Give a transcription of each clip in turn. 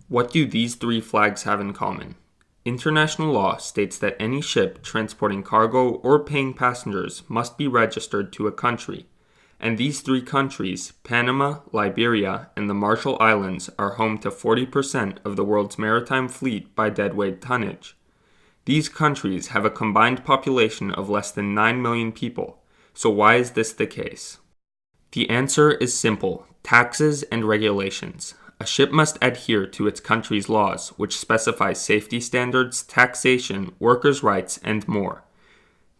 What do these three flags have in common? International law states that any ship transporting cargo or paying passengers must be registered to a country, and these three countries, Panama, Liberia, and the Marshall Islands, are home to 40% of the world's maritime fleet by deadweight tonnage. These countries have a combined population of less than 9 million people, so why is this the case? The answer is simple: taxes and regulations. A ship must adhere to its country's laws, which specify safety standards, taxation, workers' rights, and more.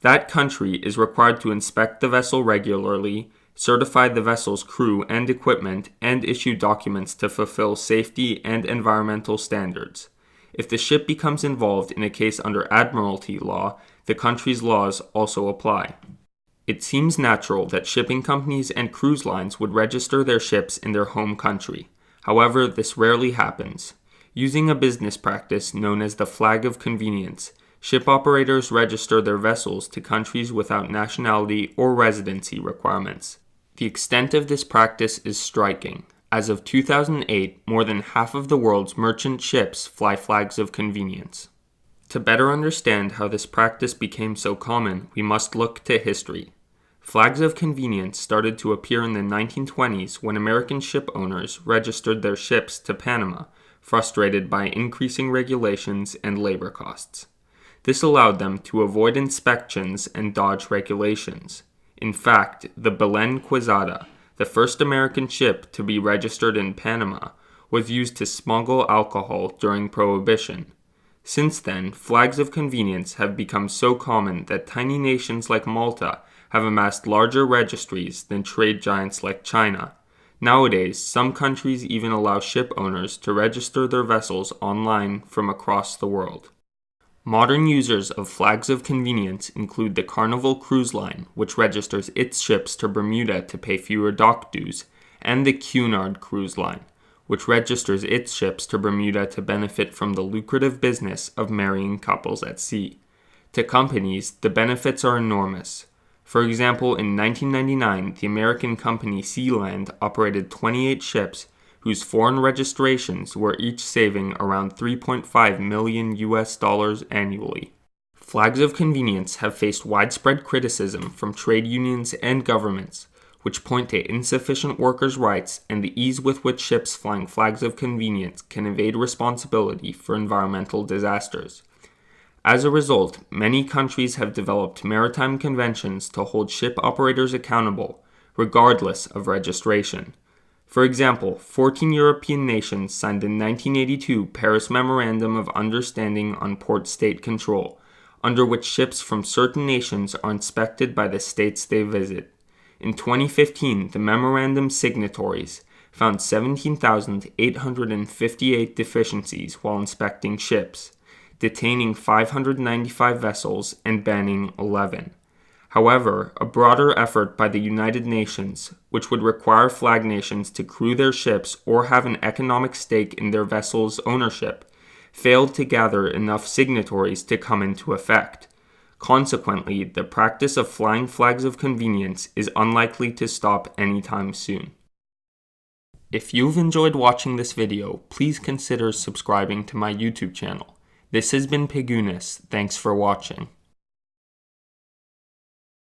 That country is required to inspect the vessel regularly, certify the vessel's crew and equipment, and issue documents to fulfill safety and environmental standards. If the ship becomes involved in a case under admiralty law, the country's laws also apply. It seems natural that shipping companies and cruise lines would register their ships in their home country. However, this rarely happens. Using a business practice known as the flag of convenience, ship operators register their vessels to countries without nationality or residency requirements. The extent of this practice is striking. As of 2008, more than half of the world's merchant ships fly flags of convenience. To better understand how this practice became so common, we must look to history. Flags of convenience started to appear in the 1920s when American ship owners registered their ships to Panama, frustrated by increasing regulations and labor costs. This allowed them to avoid inspections and dodge regulations. In fact, the Belén Quezada, the first American ship to be registered in Panama, was used to smuggle alcohol during Prohibition. Since then, flags of convenience have become so common that tiny nations like Malta have amassed larger registries than trade giants like China. Nowadays, some countries even allow ship owners to register their vessels online from across the world. Modern users of flags of convenience include the Carnival Cruise Line, which registers its ships to Bermuda to pay fewer dock dues, and the Cunard Cruise Line, which registers its ships to Bermuda to benefit from the lucrative business of marrying couples at sea. To companies, the benefits are enormous. For example, in 1999, the American company Sealand operated 28 ships whose foreign registrations were each saving around $3.5 million annually. Flags of convenience have faced widespread criticism from trade unions and governments, which point to insufficient workers' rights and the ease with which ships flying flags of convenience can evade responsibility for environmental disasters. As a result, many countries have developed maritime conventions to hold ship operators accountable, regardless of registration. For example, 14 European nations signed the 1982 Paris Memorandum of Understanding on Port State Control, under which ships from certain nations are inspected by the states they visit. In 2015, the memorandum signatories found 17,858 deficiencies while inspecting ships, detaining 595 vessels and banning 11. However, a broader effort by the United Nations, which would require flag nations to crew their ships or have an economic stake in their vessels' ownership, failed to gather enough signatories to come into effect. Consequently, the practice of flying flags of convenience is unlikely to stop anytime soon. If you've enjoyed watching this video, please consider subscribing to my YouTube channel. This has been Pigunis. Thanks for watching.